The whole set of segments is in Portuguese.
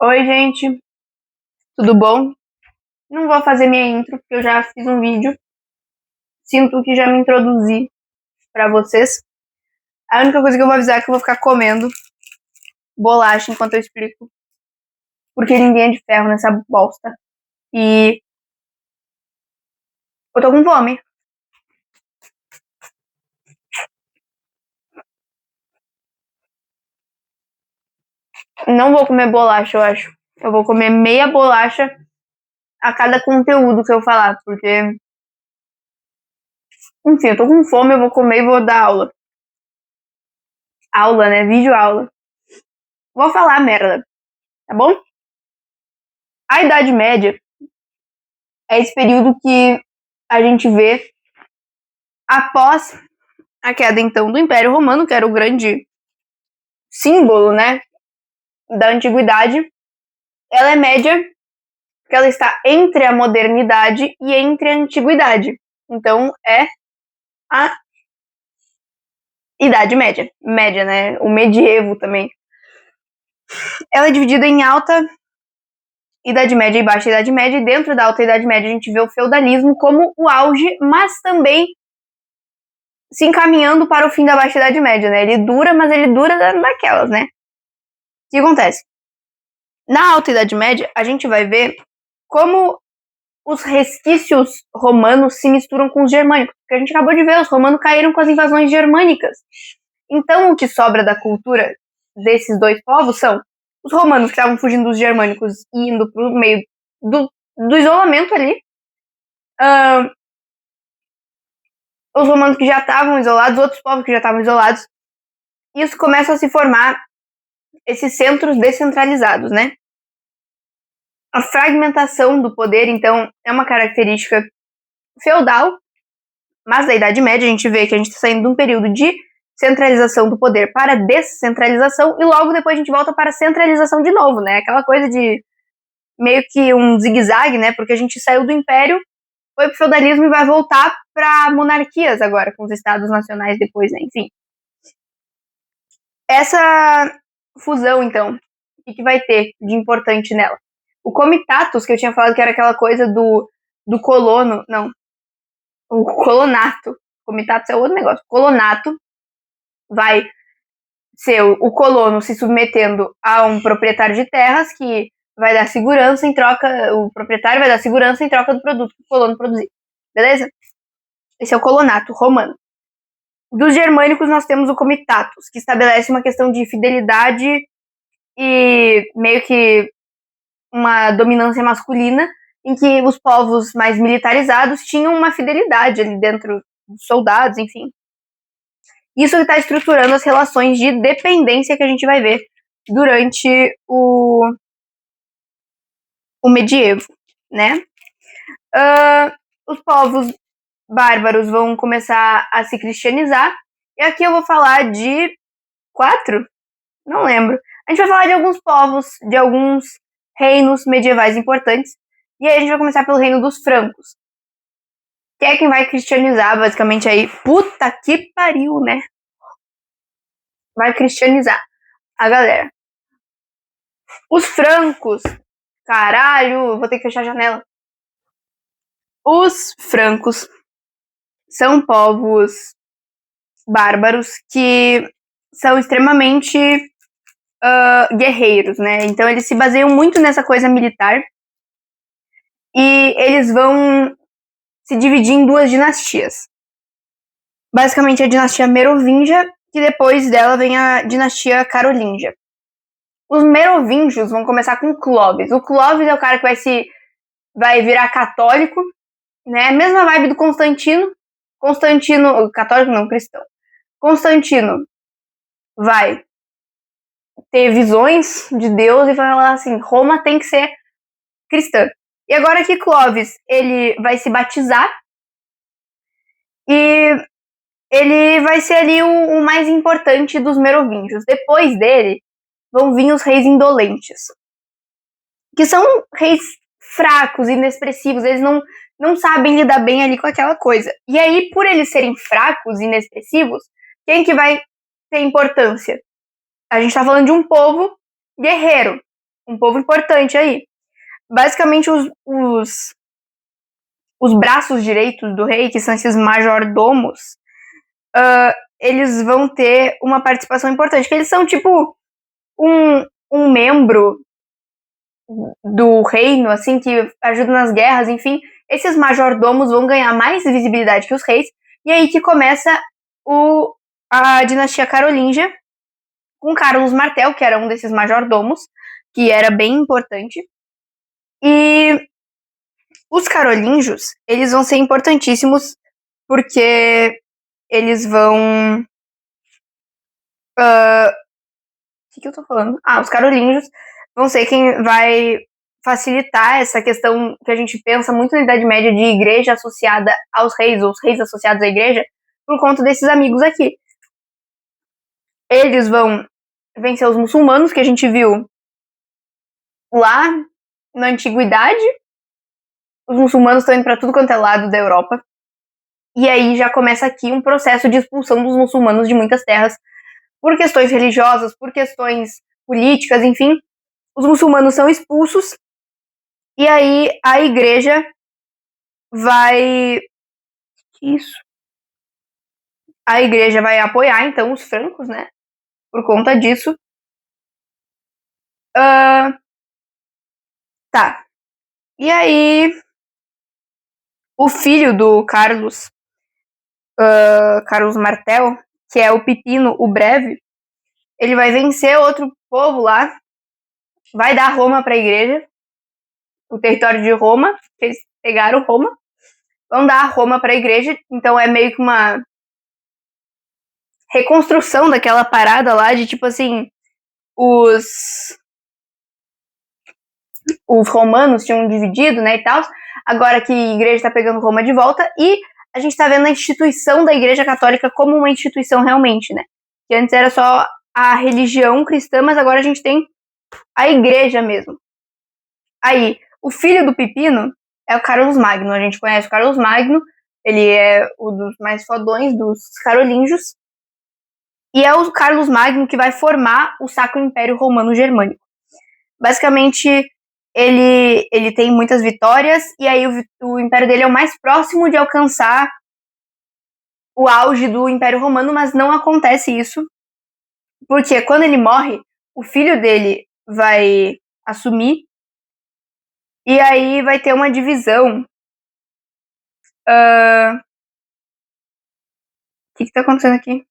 Oi, gente, tudo bom? Não vou fazer minha intro porque eu já fiz um vídeo. Sinto que já me introduzi pra vocês. A única coisa que eu vou avisar é que eu vou ficar comendo bolacha enquanto eu explico. Porque ninguém é de ferro nessa bosta. E eu tô com fome. Não vou comer bolacha, eu acho. Eu vou comer meia bolacha a cada conteúdo que eu falar. Porque, enfim, eu tô com fome, eu vou comer e vou dar aula. Aula, né? Vídeo aula. Vou falar merda, tá bom? A Idade Média é esse período que a gente vê após a queda, então, do Império Romano, que era o grande símbolo, né, da antiguidade. Ela é média, porque ela está entre a modernidade e entre a antiguidade. Então, é a Idade Média. Média, né? O medievo também. Ela é dividida em alta Idade Média e baixa Idade Média, e dentro da alta Idade Média a gente vê o feudalismo como o auge, mas também se encaminhando para o fim da Baixa Idade Média, né? Ele dura, mas ele dura naquelas, né? O que acontece? Na Alta Idade Média, a gente vai ver como os resquícios romanos se misturam com os germânicos, porque a gente acabou de ver, os romanos caíram com as invasões germânicas. Então, o que sobra da cultura desses dois povos são os romanos que estavam fugindo dos germânicos e indo para o meio do isolamento ali, os romanos que já estavam isolados, outros povos que já estavam isolados, e isso começa a se formar esses centros descentralizados, né? A fragmentação do poder, então, é uma característica feudal, mas da Idade Média a gente vê que a gente está saindo de um período de centralização do poder para descentralização, e logo depois a gente volta para centralização de novo, né? Aquela coisa de meio que um zigue-zague, né? Porque a gente saiu do império, foi pro feudalismo e vai voltar para monarquias agora, com os estados nacionais depois, né? Enfim. Essa fusão, então, o que vai ter de importante nela? O comitatus, que eu tinha falado que era aquela coisa do colono, não, o colonato. Comitatus é outro negócio. O colonato vai ser o colono se submetendo a um proprietário de terras que vai dar segurança em troca, o proprietário vai dar segurança em troca do produto que o colono produzir. Beleza? Esse é o colonato romano. Dos germânicos nós temos o comitatus, que estabelece uma questão de fidelidade e meio que uma dominância masculina, em que os povos mais militarizados tinham uma fidelidade ali dentro dos soldados, enfim. Isso está estruturando as relações de dependência que a gente vai ver durante o medievo, né? Os povos bárbaros vão começar a se cristianizar, e aqui eu vou falar de 4? Não lembro. A gente vai falar de alguns povos, de alguns reinos medievais importantes, e aí a gente vai começar pelo reino dos francos, que é quem vai cristianizar, basicamente, aí. Puta que pariu, né? Vai cristianizar a galera. Os francos, caralho, vou ter que fechar a janela. Os francos são povos bárbaros que são extremamente guerreiros, né? Então eles se baseiam muito nessa coisa militar, e eles vão se dividir em 2 dinastias. Basicamente a dinastia Merovingia, que depois dela vem a dinastia Carolíngia. Os merovingios vão começar com Clovis. O Clovis é o cara que vai virar católico, né? Mesma vibe do Constantino. Constantino, católico não, cristão. Constantino vai ter visões de Deus e vai falar assim, Roma tem que ser cristã. E agora que Clovis, ele vai se batizar, e ele vai ser ali o mais importante dos merovingios. Depois dele, vão vir os reis indolentes, que são reis fracos, inexpressivos, eles não sabem lidar bem ali com aquela coisa. E aí, por eles serem fracos, inexpressivos, quem que vai ter importância? A gente tá falando de um povo guerreiro. um povo importante aí. Basicamente, os braços direitos do rei, que são esses majordomos, eles vão ter uma participação importante, que eles são tipo um membro do reino, assim, que ajuda nas guerras, enfim. Esses majordomos vão ganhar mais visibilidade que os reis, e aí que começa a dinastia carolíngia, com Carlos Martel, que era um desses majordomos, que era bem importante. E os carolíngios, eles vão ser importantíssimos porque eles vão... O que eu tô falando? Os carolíngios vão ser quem vai facilitar essa questão que a gente pensa muito na Idade Média de igreja associada aos reis, ou os reis associados à igreja, por conta desses amigos aqui. Eles vão vencer os muçulmanos, que a gente viu lá na Antiguidade. Os muçulmanos estão indo para tudo quanto é lado da Europa. E aí já começa aqui um processo de expulsão dos muçulmanos de muitas terras, por questões religiosas, por questões políticas, enfim. Os muçulmanos são expulsos, e aí a igreja vai... Isso. A igreja vai apoiar, então, os francos, né? Por conta disso. Tá. E aí, o filho do Carlos Martel, que é o Pipino o Breve, ele vai vencer outro povo lá, vai dar Roma para a igreja, o território de Roma, que eles pegaram Roma, vão dar Roma para a igreja, então é meio que uma reconstrução daquela parada lá de tipo assim, os romanos tinham dividido, né, e tal, agora que a igreja está pegando Roma de volta, e a gente está vendo a instituição da igreja católica como uma instituição realmente, né, que antes era só a religião cristã, mas agora a gente tem a igreja mesmo. Aí, o filho do Pipino é o Carlos Magno, a gente conhece o Carlos Magno, ele é um dos mais fodões dos carolíngios, e é o Carlos Magno que vai formar o Sacro Império Romano Germânico. Basicamente, ele tem muitas vitórias, e aí o império dele é o mais próximo de alcançar o auge do Império Romano, mas não acontece isso, porque quando ele morre, o filho dele vai assumir, e aí vai ter uma divisão. O que tá acontecendo aqui?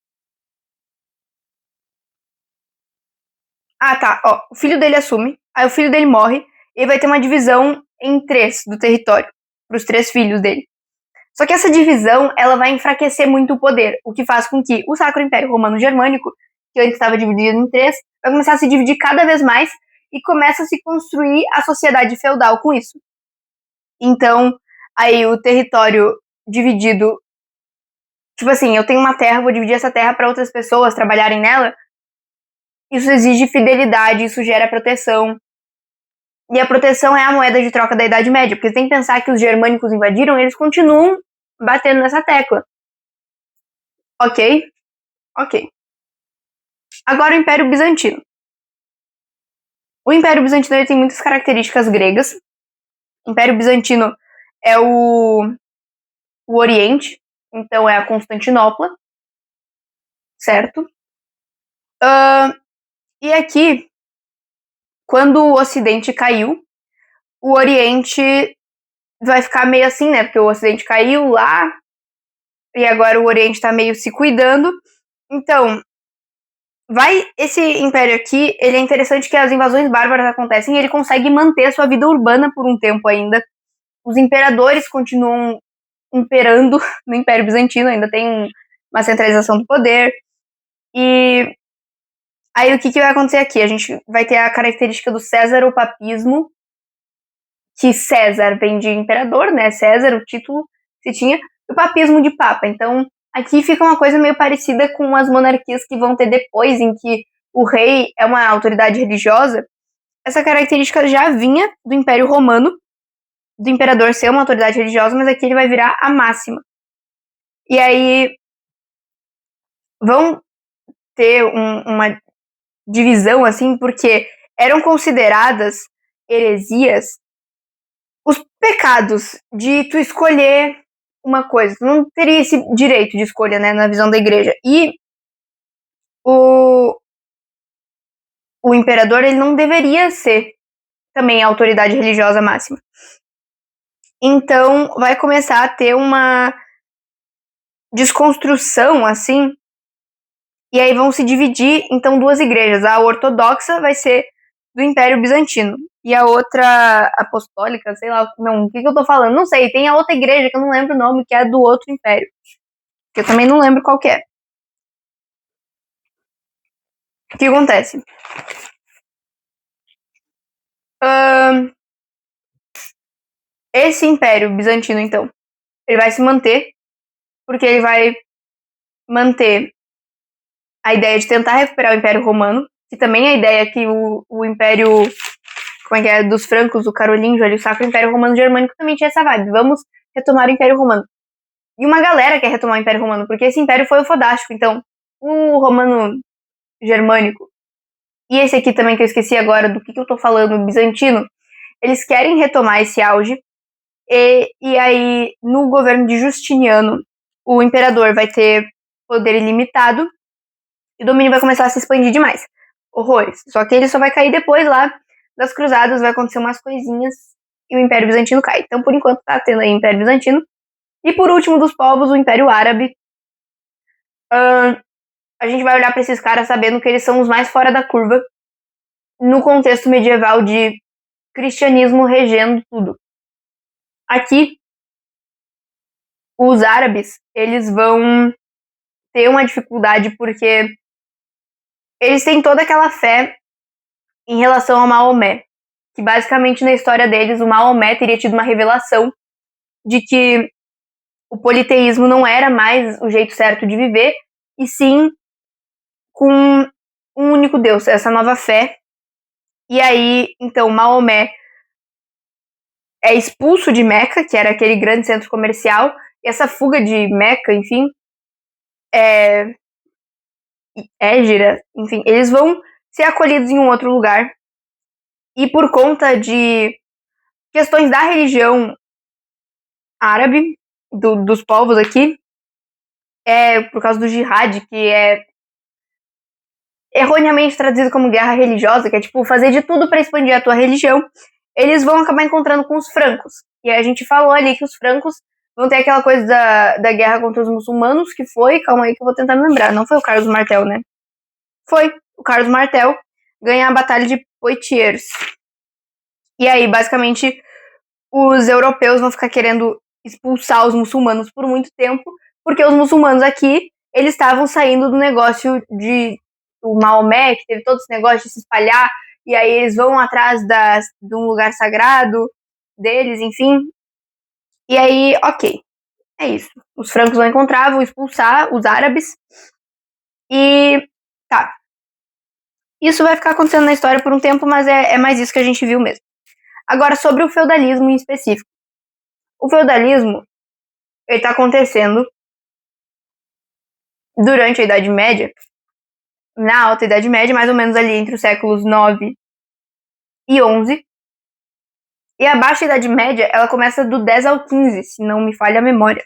Tá, ó, o filho dele assume, aí o filho dele morre, e vai ter uma divisão em 3 do território, pros 3 filhos dele. Só que essa divisão, ela vai enfraquecer muito o poder, o que faz com que o Sacro Império Romano Germânico, que antes estava dividido em 3, vai começar a se dividir cada vez mais e começa a se construir a sociedade feudal com isso. Então, aí o território dividido, tipo assim, eu tenho uma terra, vou dividir essa terra para outras pessoas trabalharem nela, isso exige fidelidade, isso gera proteção. E a proteção é a moeda de troca da Idade Média, porque você tem que pensar que os germânicos invadiram, eles continuam batendo nessa tecla. Ok? Ok. Agora o Império Bizantino. O Império Bizantino ele tem muitas características gregas. O Império Bizantino é o Oriente, então é a Constantinopla, certo? E aqui, quando o Ocidente caiu, o Oriente vai ficar meio assim, né? Porque o Ocidente caiu lá, e agora o Oriente tá meio se cuidando. Então, esse império aqui, ele é interessante que as invasões bárbaras acontecem e ele consegue manter a sua vida urbana por um tempo ainda. Os imperadores continuam imperando no Império Bizantino, ainda tem uma centralização do poder. E aí o que vai acontecer aqui? A gente vai ter a característica do Césaropapismo, que César vem de imperador, né? César, o título que se tinha, e o papismo de papa. Então, aqui fica uma coisa meio parecida com as monarquias que vão ter depois, em que o rei é uma autoridade religiosa. Essa característica já vinha do Império Romano, do imperador ser uma autoridade religiosa, mas aqui ele vai virar a máxima. E aí vão ter uma divisão, assim, porque eram consideradas heresias os pecados de tu escolher uma coisa. Tu não teria esse direito de escolha, né, na visão da igreja. E o imperador, ele não deveria ser também a autoridade religiosa máxima. Então, vai começar a ter uma desconstrução, assim, e aí vão se dividir, então, duas igrejas. A ortodoxa vai ser do Império Bizantino, e a outra apostólica, sei lá, não, o que eu tô falando? Não sei, tem a outra igreja, que eu não lembro o nome, que é do outro império, que eu também não lembro qual que é. O que acontece? Esse Império Bizantino, então, ele vai se manter, porque ele vai manter a ideia de tentar recuperar o Império Romano, que também é a ideia que o Império, como é que é, dos francos, o carolíngio, ali, o Sacro Império Romano Germânico também tinha essa vibe, vamos retomar o Império Romano. E uma galera quer retomar o Império Romano, porque esse império foi o fodástico, então, o Romano Germânico, e esse aqui também que eu esqueci agora do que eu tô falando, o Bizantino, eles querem retomar esse auge, e aí, no governo de Justiniano, o imperador vai ter poder ilimitado, e o domínio vai começar a se expandir demais. Horrores. Só que ele só vai cair depois lá das cruzadas, vai acontecer umas coisinhas e o Império Bizantino cai. Então, por enquanto, tá tendo aí o Império Bizantino. E por último dos povos, o Império Árabe. A gente vai olhar para esses caras sabendo que eles são os mais fora da curva no contexto medieval de cristianismo regendo tudo. Aqui, os árabes, eles vão ter uma dificuldade porque eles têm toda aquela fé em relação ao Maomé, que basicamente na história deles o Maomé teria tido uma revelação de que o politeísmo não era mais o jeito certo de viver, e sim com um único Deus, essa nova fé. E aí, então, Maomé é expulso de Meca, que era aquele grande centro comercial, e essa fuga de Meca, enfim, Égira, enfim, eles vão ser acolhidos em um outro lugar, e por conta de questões da religião árabe, dos povos aqui, por causa do jihad, que é erroneamente traduzido como guerra religiosa, que é tipo fazer de tudo para expandir a tua religião, eles vão acabar encontrando com os francos. E a gente falou ali que os francos vão ter aquela coisa da guerra contra os muçulmanos, que foi, calma aí que eu vou tentar me lembrar, não foi o Carlos Martel, né? Foi o Carlos Martel ganhar a Batalha de Poitiers. E aí, basicamente, os europeus vão ficar querendo expulsar os muçulmanos por muito tempo, porque os muçulmanos aqui, eles estavam saindo do negócio do Maomé, que teve todo esse negócio de se espalhar, e aí eles vão atrás de um lugar sagrado deles, enfim. E aí, ok, é isso. Os francos vão encontrar, vão expulsar os árabes, e tá. Isso vai ficar acontecendo na história por um tempo, mas é mais isso que a gente viu mesmo. Agora, sobre o feudalismo em específico. O feudalismo, ele tá acontecendo durante a Idade Média, na Alta Idade Média, mais ou menos ali entre os séculos 9 e 11. E a Baixa Idade Média, ela começa do 10 ao 15, se não me falha a memória.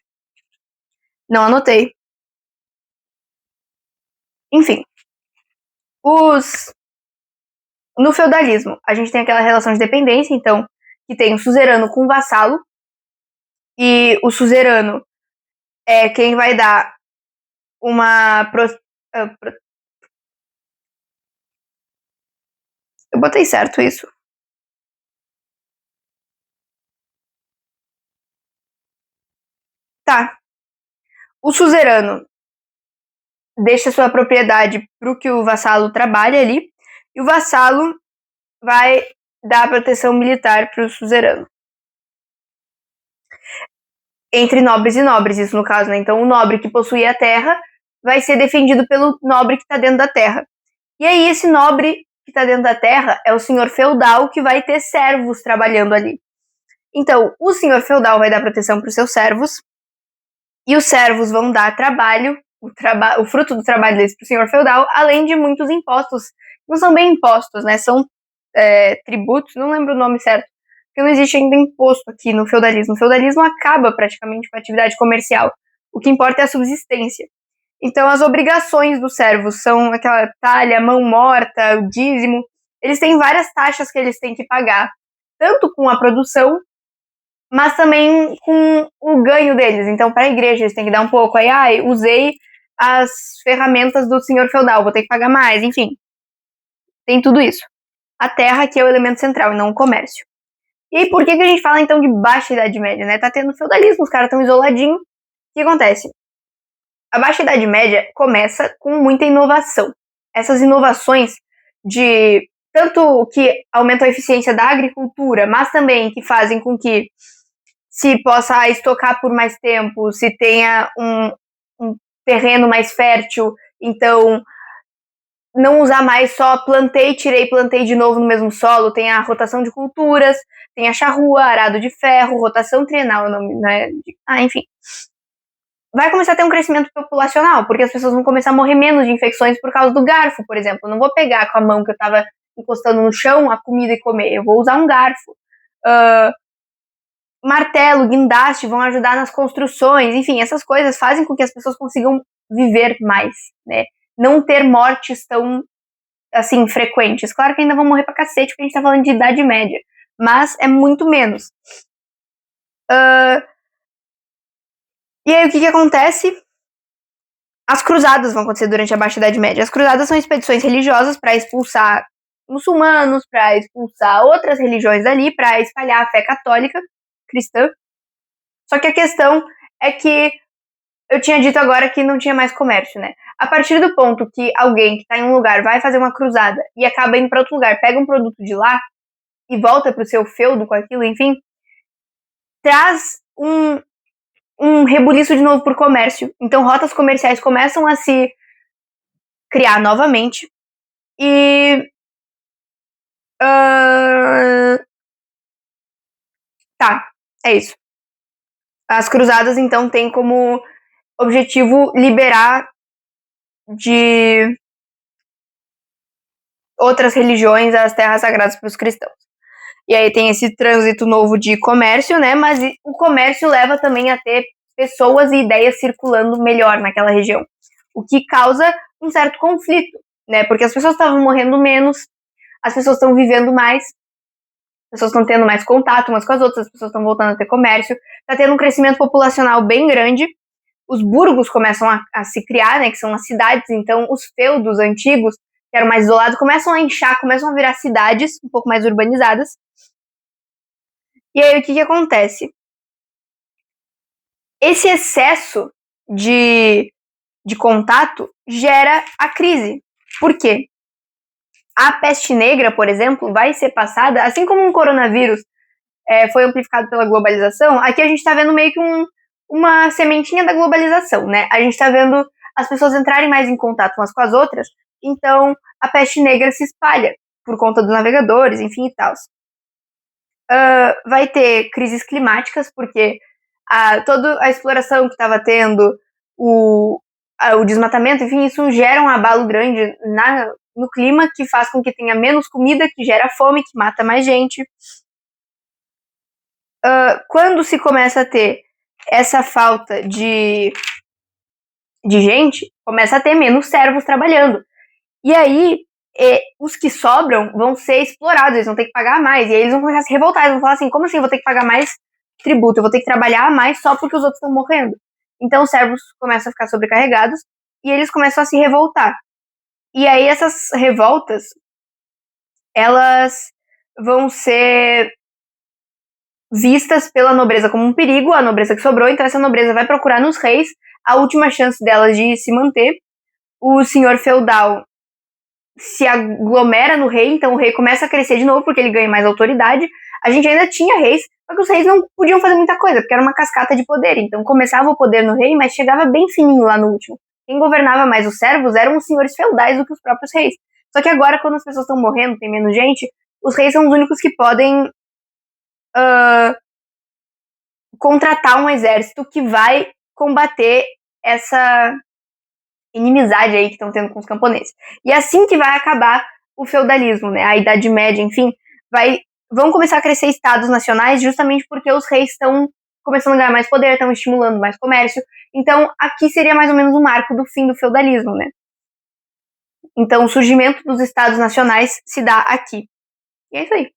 Não anotei. Enfim. No feudalismo, a gente tem aquela relação de dependência, então, que tem o suzerano com o vassalo, e o suzerano é quem vai dar uma... Eu botei certo isso? Tá. O suzerano deixa sua propriedade para o que o vassalo trabalha ali, e o vassalo vai dar proteção militar para o suzerano. Entre nobres e nobres, isso no caso, né? Então o nobre que possui a terra vai ser defendido pelo nobre que está dentro da terra. E aí esse nobre que está dentro da terra é o senhor feudal que vai ter servos trabalhando ali. Então o senhor feudal vai dar proteção para os seus servos, e os servos vão dar trabalho, o fruto do trabalho deles para o senhor feudal, além de muitos impostos. Não são bem impostos, né? São tributos, não lembro o nome certo, porque não existe ainda imposto aqui no feudalismo. O feudalismo acaba praticamente com a atividade comercial. O que importa é a subsistência. Então, as obrigações dos servos são aquela talha, mão morta, o dízimo. Eles têm várias taxas que eles têm que pagar, tanto com a produção, mas também com o ganho deles. Então, para a igreja, eles têm que dar um pouco. Aí, usei as ferramentas do senhor feudal, vou ter que pagar mais, enfim. Tem tudo isso. A terra, que é o elemento central, e não o comércio. E aí, por que a gente fala, então, de baixa Idade Média, né? Tá tendo feudalismo, os caras estão isoladinhos. O que acontece? A Baixa Idade Média começa com muita inovação. Essas inovações de tanto que aumentam a eficiência da agricultura, mas também que fazem com que se possa estocar por mais tempo, se tenha um terreno mais fértil, então não usar mais só plantei, tirei, plantei de novo no mesmo solo, tem a rotação de culturas, tem a charrua, arado de ferro, rotação trienal, né? Enfim. Vai começar a ter um crescimento populacional, porque as pessoas vão começar a morrer menos de infecções por causa do garfo, por exemplo. Eu não vou pegar com a mão que eu tava encostando no chão a comida e comer, eu vou usar um garfo. Martelo, guindaste vão ajudar nas construções, enfim, essas coisas fazem com que as pessoas consigam viver mais, né? Não ter mortes tão, assim, frequentes. Claro que ainda vão morrer pra cacete, porque a gente tá falando de Idade Média, mas é muito menos. E aí, o que acontece? As cruzadas vão acontecer durante a Baixa Idade Média. As cruzadas são expedições religiosas para expulsar muçulmanos, para expulsar outras religiões dali, para espalhar a fé católica cristã. Só que a questão é que eu tinha dito agora que não tinha mais comércio, né? A partir do ponto que alguém que está em um lugar vai fazer uma cruzada e acaba indo para outro lugar, pega um produto de lá e volta para o seu feudo com aquilo, enfim, traz um rebuliço de novo por comércio. Então, rotas comerciais começam a se criar novamente. E. Tá, é isso. As cruzadas, então, têm como objetivo liberar de outras religiões as terras sagradas para os cristãos. E aí tem esse trânsito novo de comércio, né? Mas o comércio leva também a ter pessoas e ideias circulando melhor naquela região. O que causa um certo conflito, né? Porque as pessoas estavam morrendo menos, as pessoas estão vivendo mais, as pessoas estão tendo mais contato umas com as outras, as pessoas estão voltando a ter comércio, está tendo um crescimento populacional bem grande, os burgos começam a se criar, né, que são as cidades, então os feudos antigos, que eram mais isolados, começam a inchar, começam a virar cidades um pouco mais urbanizadas. E aí o que acontece? Esse excesso de contato gera a crise. Por quê? A peste negra, por exemplo, vai ser passada, assim como um coronavírus foi amplificado pela globalização, aqui a gente está vendo meio que uma sementinha da globalização, né? A gente está vendo as pessoas entrarem mais em contato umas com as outras, então a peste negra se espalha por conta dos navegadores, enfim e tal. Vai ter crises climáticas, porque toda a exploração que estava tendo, o desmatamento, enfim, isso gera um abalo grande no clima, que faz com que tenha menos comida, que gera fome, que mata mais gente. Quando se começa a ter essa falta de gente, começa a ter menos servos trabalhando. E aí, os que sobram vão ser explorados, eles vão ter que pagar mais. E aí eles vão começar a se revoltar, eles vão falar assim, como assim eu vou ter que pagar mais tributo? Eu vou ter que trabalhar mais só porque os outros estão morrendo. Então os servos começam a ficar sobrecarregados e eles começam a se revoltar. E aí essas revoltas, elas vão ser vistas pela nobreza como um perigo, a nobreza que sobrou, então essa nobreza vai procurar nos reis a última chance delas de se manter. O senhor feudal se aglomera no rei, então o rei começa a crescer de novo porque ele ganha mais autoridade. A gente ainda tinha reis, só que os reis não podiam fazer muita coisa, porque era uma cascata de poder. Então começava o poder no rei, mas chegava bem fininho lá no último. Quem governava mais os servos eram os senhores feudais do que os próprios reis. Só que agora, quando as pessoas estão morrendo, tem menos gente, os reis são os únicos que podem contratar um exército que vai combater essa inimizade aí que estão tendo com os camponeses. E assim que vai acabar o feudalismo, né? A Idade Média, enfim, vão começar a crescer estados nacionais justamente porque os reis estão começando a ganhar mais poder, estão estimulando mais comércio. Então, aqui seria mais ou menos o marco do fim do feudalismo, né? Então, o surgimento dos estados nacionais se dá aqui. E é isso aí.